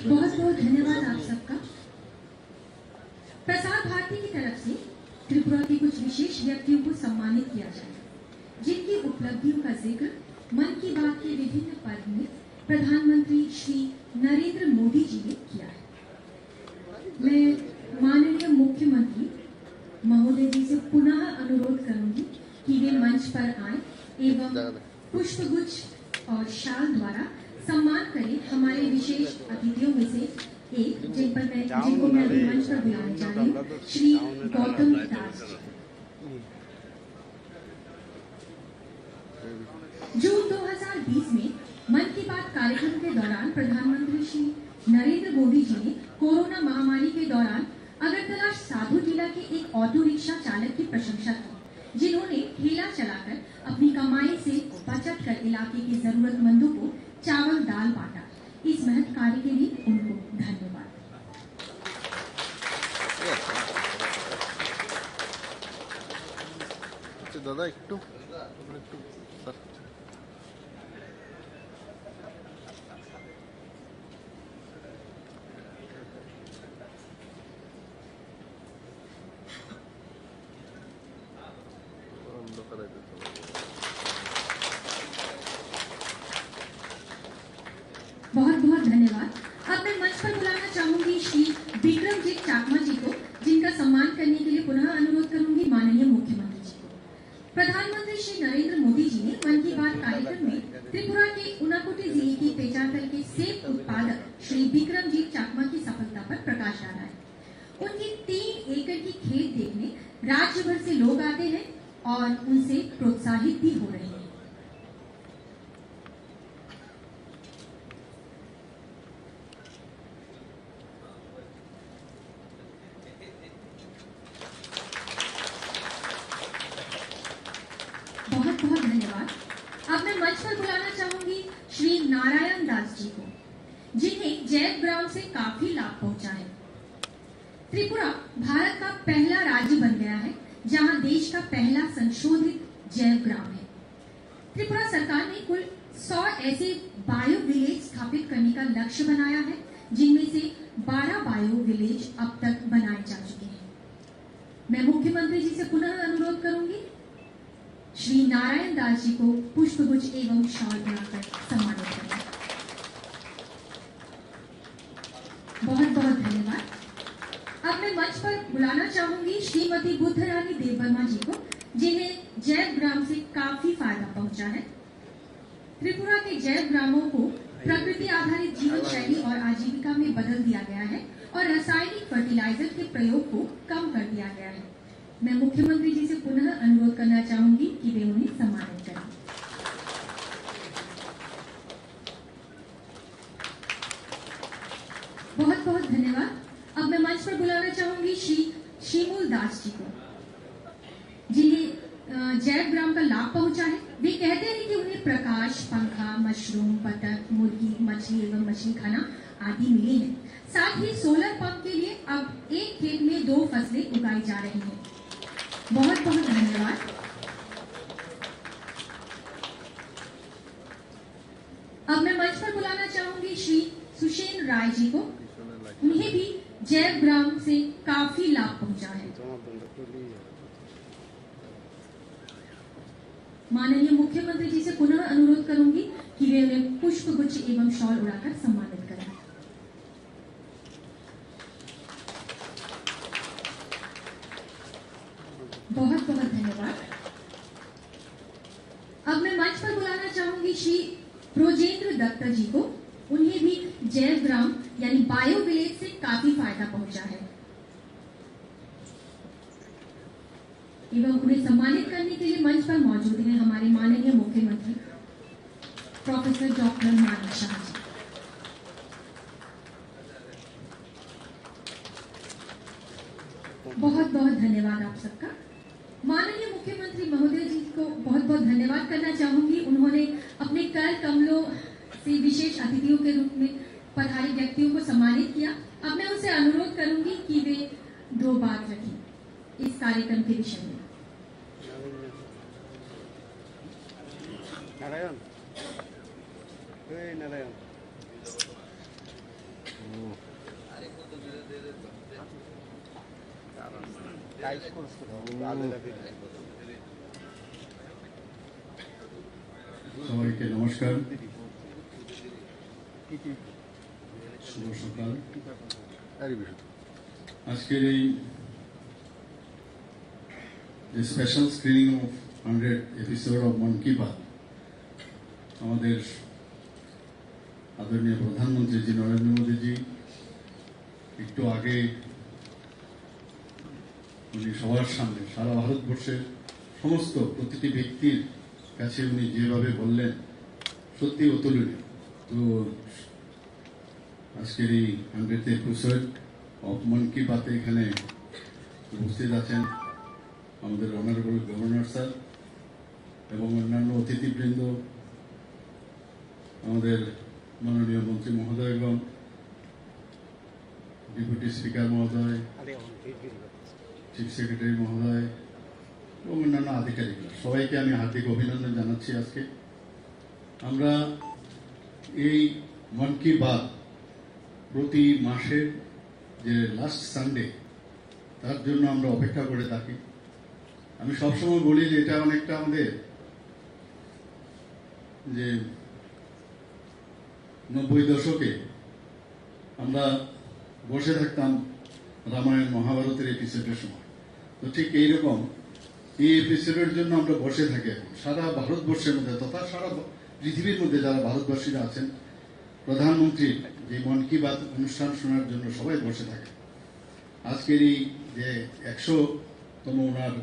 बहुत बहुत धन्यवाद आप सबका। प्रसार भारती की तरफ से त्रिपुरा के कुछ विशेष व्यक्तियों को सम्मानित किया जाए जिनकी उपलब्धियों का जिक्र मन की बात के विभिन्न पर्व में प्रधानमंत्री श्री नरेंद्र मोदी जी ने किया है। मैं माननीय मुख्यमंत्री महोदय जी से पुनः अनुरोध करूंगी कि वे मंच पर आए एवं पुष्पगुच्छ और शाल द्वारा सम्मान करें हमारे विशेष अतिथियों में से एक जिनको मैं अभी मंच पर बुलाने जा रही हूँ, श्री गौतम दास जी। जून 2020 में मन की बात कार्यक्रम के दौरान प्रधानमंत्री श्री नरेंद्र मोदी जी ने कोरोना महामारी के दौरान अगरतला साधु जिला के एक ऑटो रिक्शा चालक की प्रशंसा की, जिन्होंने ठेला चलाकर अपनी कमाई से बचत कर इलाके के जरूरतमंदों को चावल दाल बांटा। इस महत् कार्य के लिए उनको धन्यवाद। दादा बहुत बहुत धन्यवाद। अब मैं मंच पर बुलाना चाहूंगी श्री विक्रमजीत चाकमा जी को, जिनका सम्मान करने के लिए पुनः अनुरोध करूंगी माननीय मुख्यमंत्री जी को। प्रधानमंत्री श्री नरेंद्र मोदी जी ने मन की बात कार्यक्रम में त्रिपुरा के ऊनाकोटी जिले के पेचातल के सेब उत्पादक श्री विक्रमजीत चाकमा की सफलता पर प्रकाश डाला है। उनकी 3 एकड़ की खेत देखने राज्य भर से लोग आते हैं और उनसे प्रोत्साहित भी हो रहे हैं। बहुत बहुत धन्यवाद। अब मैं मंच पर बुलाना चाहूंगी श्री नारायण दास जी को, जिन्हें जैव ग्राम से काफी लाभ पहुंचा है। त्रिपुरा भारत का पहला राज्य बन गया है जहां देश का पहला संशोधित जैव ग्राम है। त्रिपुरा सरकार ने कुल 100 ऐसे बायो विलेज स्थापित करने का लक्ष्य बनाया है, जिनमें से 12 बायो विलेज अब तक बनाए जा चुके हैं। मैं मुख्यमंत्री जी से पुनः अनुरोध करूंगी श्री नारायण दास जी को पुष्पगुच्छ एवं शॉल बनाकर सम्मानित करें। बहुत बहुत धन्यवाद। अब मैं मंच पर बुलाना चाहूंगी श्रीमती बुद्धरानी देववर्मा जी को, जिन्हें जैव ग्राम से काफी फायदा पहुंचा है। त्रिपुरा के जैव ग्रामों को प्रकृति आधारित जीवन शैली और आजीविका में बदल दिया गया है और रासायनिक फर्टिलाइजर के प्रयोग को कम कर दिया गया है। मैं मुख्यमंत्री जी से पुनः अनुरोध करना चाहूंगी कि वे उन्हें सम्मानित करें। बहुत बहुत धन्यवाद। अब मैं मंच पर बुलाना चाहूंगी श्री श्रीमूल दास जी को, जिन्हें जैव ग्राम का लाभ पहुंचा है। वे कहते हैं कि उन्हें प्रकाश, पंखा, मशरूम, बतख, मुर्गी, मछली एवं मछली खाना आदि मिले हैं। साथ ही सोलर पंप के लिए अब एक खेत में 2 फसलें उगाई जा रही हैं। बहुत बहुत धन्यवाद। अब मैं मंच पर बुलाना चाहूंगी श्री सुषेन राय जी को। उन्हें भी जैव ग्राम से काफी लाभ पहुंचा है। माननीय मुख्यमंत्री जी से पुनः अनुरोध करूंगी कि वे उन्हें पुष्पगुच्छ एवं शॉल उड़ाकर सम्मानित करें। बहुत बहुत धन्यवाद। श्री प्रोजेंद्र दत्त जी को। उन्हें भी जैव ग्राम यानी बायो विलेज से काफी फायदा पहुंचा है एवं उन्हें सम्मानित करने के लिए मंच पर मौजूद हैं हमारे माननीय मुख्यमंत्री प्रोफेसर डॉक्टर मानिक शाह जी। बहुत बहुत धन्यवाद आप सबका। माननीय मुख्यमंत्री महोदय जी को बहुत बहुत धन्यवाद करना चाहूंगी। उन्होंने अपने कर कमलों से विशेष अतिथियों के रूप में पधारे व्यक्तियों को सम्मानित किया। अब मैं उनसे अनुरोध करूंगी कि वे 2 बात रखें इस कार्यक्रम के विषय में। नारायण नारायण সবাইকে নমস্কার, শুভ সকাল। আজকের এই special screening of 100 episode of মন কি বাত আমাদের আদরণীয় প্রধানমন্ত্রী জি নরেন্দ্র মোদীজি একটু আগে উনি সবার সামনে সারা ভারতবর্ষের সমস্ত প্রতিটি ব্যক্তির কাছে উনি যেভাবে বললেন সত্যি অতুলনীয়। তো আজকের এই 100th এপিসোড অফ মন কি বাতে এখানে উপস্থিত আছেন আমাদের অনারেবল গভর্নর স্যার এবং অন্যান্য অতিথিবৃন্দ, আমাদের মাননীয় মন্ত্রী মহোদয়গণ, ডেপুটি স্পিকার মহোদয়, চিফ সেক্রেটারি মহোদয় এবং অন্যান্য আধিকারিকরা, সবাইকে আমি হার্দিক অভিনন্দন জানাচ্ছি। আজকে আমরা এই মন কি বাত প্রতি মাসের যে লাস্ট সানডে তার জন্য আমরা অপেক্ষা করে থাকি। আমি সবসময় বলি যে এটা অনেকটা আমাদের যে 90 দশকে আমরা বসে থাকতাম রামায়ণ মহাভারতের এপিসোডের সময়, তো ঠিক এইরকম এই এপিসোডের জন্য আমরা বসে থাকি এখন সারা ভারতবর্ষের মধ্যে তথা সারা পৃথিবীর মধ্যে যারা ভারতবাসীরা আছেন প্রধানমন্ত্রী যে মন কি বাত অনুষ্ঠান শোনার জন্য সবাই বসে থাকে। আজকের এই যে 100তম ওনার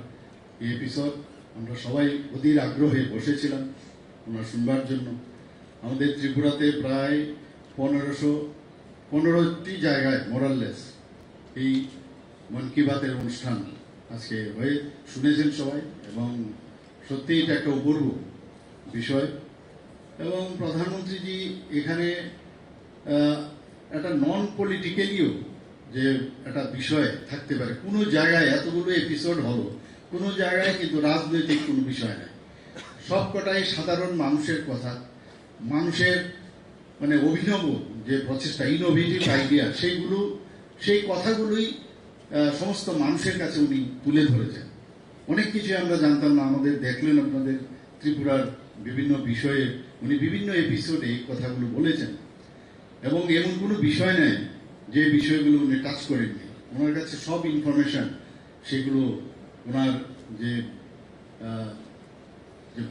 এই এপিসোড আমরা সবাই অধীর আগ্রহে বসেছিলাম ওনার শুনবার জন্য। আমাদের ত্রিপুরাতে প্রায় 15টি জায়গায় মোরাললেস এই মন কি বাতের অনুষ্ঠান আজকে হয়ে শুনেছেন সবাই, এবং সত্যি এটা একটা অপূর্ব বিষয়। এবং প্রধানমন্ত্রীজি এখানে একটা নন পলিটিক্যালিও যে একটা বিষয় থাকতে পারে, কোনো জায়গায় এতগুলো এপিসোড হলো কোনো জায়গায় কিন্তু রাজনৈতিক কোনো বিষয় নাই, সবকটাই সাধারণ মানুষের কথা, মানুষের মানে অভিনব যে প্রচেষ্টা, ইনোভেটিভ আইডিয়া, সেই কথাগুলোই সমস্ত মানুষের কাছে উনি তুলে ধরেছেন। অনেক কিছু আমরা জানতাম না, আমাদের দেখলেন আপনাদের ত্রিপুরার বিভিন্ন বিষয়ে উনি বিভিন্ন এপিসোডে এই কথাগুলো বলেছেন, এবং এমন কোনো বিষয় নেই যে বিষয়গুলো উনি টাচ করেননি। ওনার কাছে সব ইনফরমেশন সেগুলো ওনার যে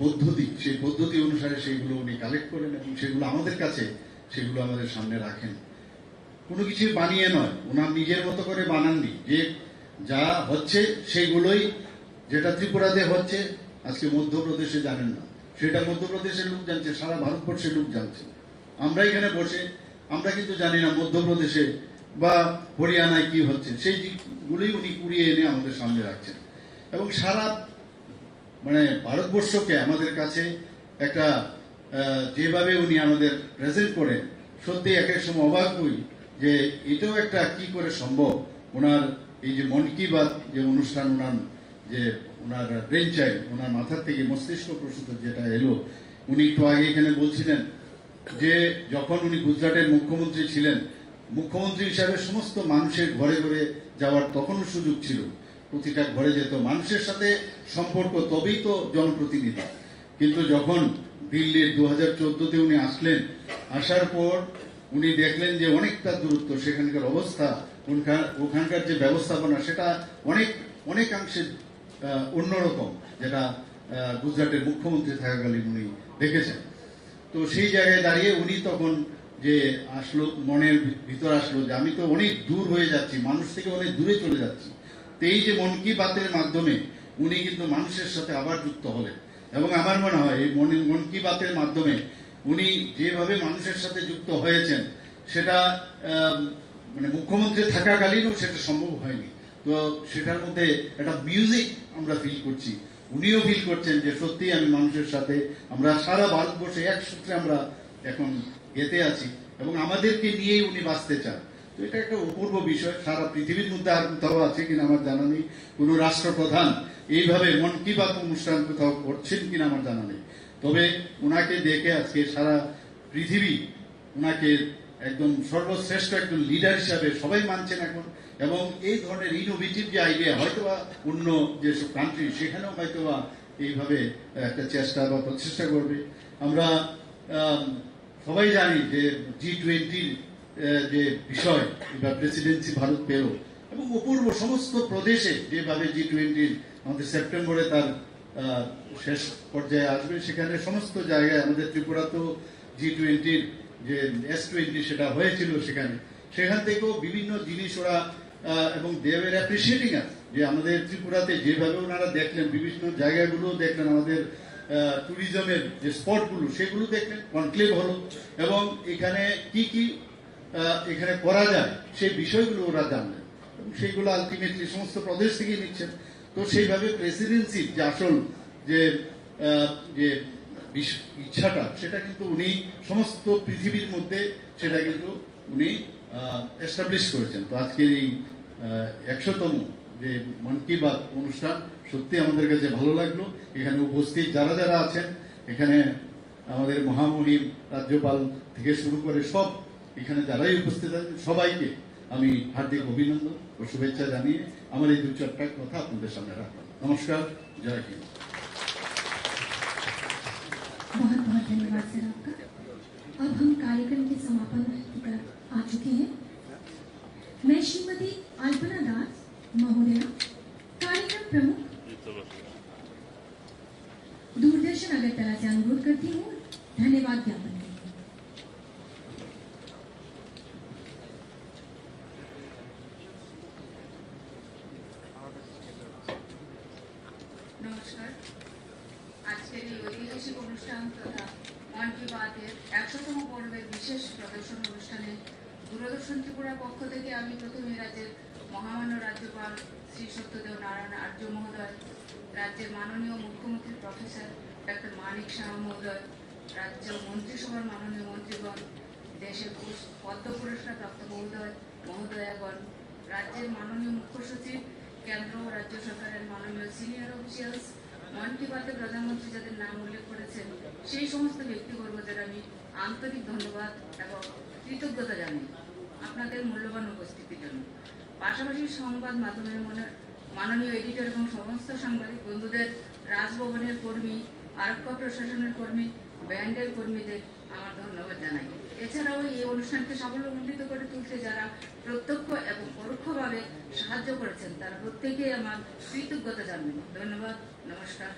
পদ্ধতি, সেই পদ্ধতি অনুসারে সেগুলো উনি কালেক্ট করেন এবং সেগুলো আমাদের কাছে সেগুলো আমাদের সামনে রাখেন। কোনো কিছু বানিয়ে নয়, ওনার নিজের মতো করে বানাননি, যে যা হচ্ছে সেগুলোই, যেটা ত্রিপুরাতে হচ্ছে আজকে মধ্যপ্রদেশে জানেন না, সেটা মধ্যপ্রদেশের লোক জানছে, সারা ভারতবর্ষের লোক জানছে। আমরা এখানে বসে আমরা কিন্তু জানি না মধ্যপ্রদেশে বা হরিয়ানায় কি হচ্ছে, সেইগুলোই উনি কুড়িয়ে এনে আমাদের সামনে রাখছেন এবং সারা মানে ভারতবর্ষকে আমাদের কাছে একটা যেভাবে উনি আমাদের প্রেজেন্ট করেন, সত্যি এক এক সময় অবাক হই যে এটাও একটা কি করে সম্ভব। ওনার এই যে মন কি বাত যে অনুষ্ঠান, ওনার ব্রেন চাইল্ড, ওনার মাথার থেকে মস্তিষ্ক প্রসূত যেটা এলো, উনি একটু আগে এখানে বলছিলেন যে যখন উনি গুজরাটের মুখ্যমন্ত্রী ছিলেন, মুখ্যমন্ত্রী হিসাবে সমস্ত মানুষের ঘরে ঘরে যাওয়ার তখনও সুযোগ ছিল, প্রতিটা ঘরে যেত, মানুষের সাথে সম্পর্ক, তবেই তো জনপ্রতিনিধি। কিন্তু যখন দিল্লির 2014তে উনি আসলেন, আসার পর উনি দেখলেন যে অনেকটা দূরত্ব, সেখানকার অবস্থা, ওখানকার যে ব্যবস্থাপনা সেটা অনেকাংশে অন্যরকম, যেটা গুজরাটের মুখ্যমন্ত্রী থাকাকালীন উনি দেখেছেন। তো সেই জায়গায় দাঁড়িয়ে উনি তখন যে আসলো, মনের ভিতর আসলো যে আমি তো অনেক দূর হয়ে যাচ্ছি, মানুষ থেকে অনেক দূরে চলে যাচ্ছি। তো এই যে মন কি বাতের মাধ্যমে উনি কিন্তু মানুষের সাথে আবার যুক্ত হলেন, এবং আমার মনে হয় এই মন কি বাতের মাধ্যমে উনি যেভাবে মানুষের সাথে যুক্ত হয়েছেন সেটা মানে মুখ্যমন্ত্রী থাকাকালীনও সেটা সম্ভব হয়নি। তো সেটার মধ্যে একটা মিউজিক আমরা ফিল করছি, উনিও ফিল করছেন যে সত্যি আমি মানুষের সাথে, আমরা সারা ভারতবর্ষে এক সূত্রে আমরা এখন গেতে আছি এবং আমাদেরকে নিয়েই উনি বাঁচতে চান। তো এটা একটা অপূর্ব বিষয়। সারা পৃথিবীর মধ্যে আর কোথাও আছে কিনা আমার জানা নেই, কোন রাষ্ট্রপ্রধান এইভাবে মন কি বাত অনুষ্ঠান কোথাও করছেন কিনা আমার জানা নেই। তবে উনাকে দেখে আজকে সারা পৃথিবী উনাকে একদম সর্বশ্রেষ্ঠ একজন লিডার হিসাবে সবাই মানছেন এখন, এবং এই ধরনের ইনোভেটিভ যে আইডিয়া হয়তোবা অন্য যেসব কান্ট্রি সেখানেও হয়তোবা এইভাবে একটা চেষ্টা বা প্রচেষ্টা করবে। আমরা সবাই জানি যে G20 যে বিষয় এবার প্রেসিডেন্সি ভারত পেল, এবং অপূর্ব সমস্ত প্রদেশে যেভাবে G20 আমাদের সেপ্টেম্বরে তার শেষ পর্যায়ে আসবে, সেখানে সমস্ত জায়গায় আমাদের ত্রিপুরা তো G20 যে S20 সেটা হয়েছিল সেখান থেকেও বিভিন্ন জিনিস ওরা এবং দে ওয়ার অ্যাপ্রিশিয়েটিং আস, যে আমাদের ত্রিপুরাতে যেভাবে ওনারা দেখলেন, বিভিন্ন জায়গাগুলো দেখলেন, আমাদের ট্যুরিজমের যে স্পটগুলো সেগুলো দেখলেন, কনক্লেভ হলো, এবং এখানে কি এখানে করা যায় সেই বিষয়গুলো ওরা জানলেন, এবং সেইগুলো আলটিমেটলি সমস্ত প্রদেশ থেকেই নিচ্ছেন। তো সেইভাবে প্রেসিডেন্সির যে আসল যে ইচ্ছাটা সেটা কিন্তু উনি সমস্ত পৃথিবীর মধ্যে সেটা কিন্তু উনি এস্টাবলিশ করেছেন। তো আজকের এই 100তম যে মন কি বাত অনুষ্ঠান সত্যি আমাদের কাছে ভালো লাগলো। এখানে উপস্থিত যারা যারা আছেন, এখানে আমাদের মহামহিম রাজ্যপাল থেকে শুরু করে সব এখানে যারাই উপস্থিত আছেন সবাইকে আমি হার্দিক অভিনন্দন ও শুভেচ্ছা জানিয়ে আমার এই 2-4টা কথা আপনাদের সামনে রাখলাম। নমস্কার, জয় হিন্দ। बहुत बहुत धन्यवाद सर आपका। अब हम कार्यक्रम के समापन की तरफ आ चुके हैं। मैं श्रीमती अल्पना दास महोदया, कार्यक्रम प्रमुख दूरदर्शन अगरतला से अनुरोध करती हूँ धन्यवाद ज्ञापन के लिए। নমস্কার। আজকের এই ঐতিহাসিক অনুষ্ঠান তথা মন কি বাতের 100তম পর্বের বিশেষ প্রদর্শন অনুষ্ঠানে দূরদর্শন ত্রিপুরার পক্ষ থেকে আমি প্রথমে রাজ্যের মহামান্য রাজ্যপাল শ্রী সত্যদেব নারায়ণ আর্য মহোদয়, রাজ্যের মাননীয় মুখ্যমন্ত্রী প্রফেসর ডক্টর মানিক শাহ মহোদয়, রাজ্য মন্ত্রিসভার মাননীয় মন্ত্রীগণ, দেশের পদ্ম পুরস্কার প্রাপ্ত মহোদয়াগণ, রাজ্যের মাননীয় মুখ্য সচিব, কেন্দ্র ও রাজ্য সরকারের মাননীয় সিনিয়র অফিসিয়ালস, মন কি বাতে প্রধানমন্ত্রী যাদের নাম উল্লেখ করেছেন সেই সমস্ত ব্যক্তিবর্গদের আমি আন্তরিক ধন্যবাদ এবং কৃতজ্ঞতা জানাই আপনাদের মূল্যবান উপস্থিতির জন্য। পাশাপাশি সংবাদ মাধ্যমের মাননীয় এডিটর এবং সমস্ত সাংবাদিক বন্ধুদের, রাজভবনের কর্মী, আরক্ষা প্রশাসনের কর্মী, ব্যান্ডের কর্মীদের আমার ধন্যবাদ জানাই। এছাড়াও এই অনুষ্ঠানকে সাফল্যমণ্ডিত করে তুলতে যারা প্রত্যক্ষ এবং পরোক্ষভাবে সাহায্য করেছেন তারা প্রত্যেকেই আমার কৃতজ্ঞতা জানাই। ধন্যবাদ, নমস্কার।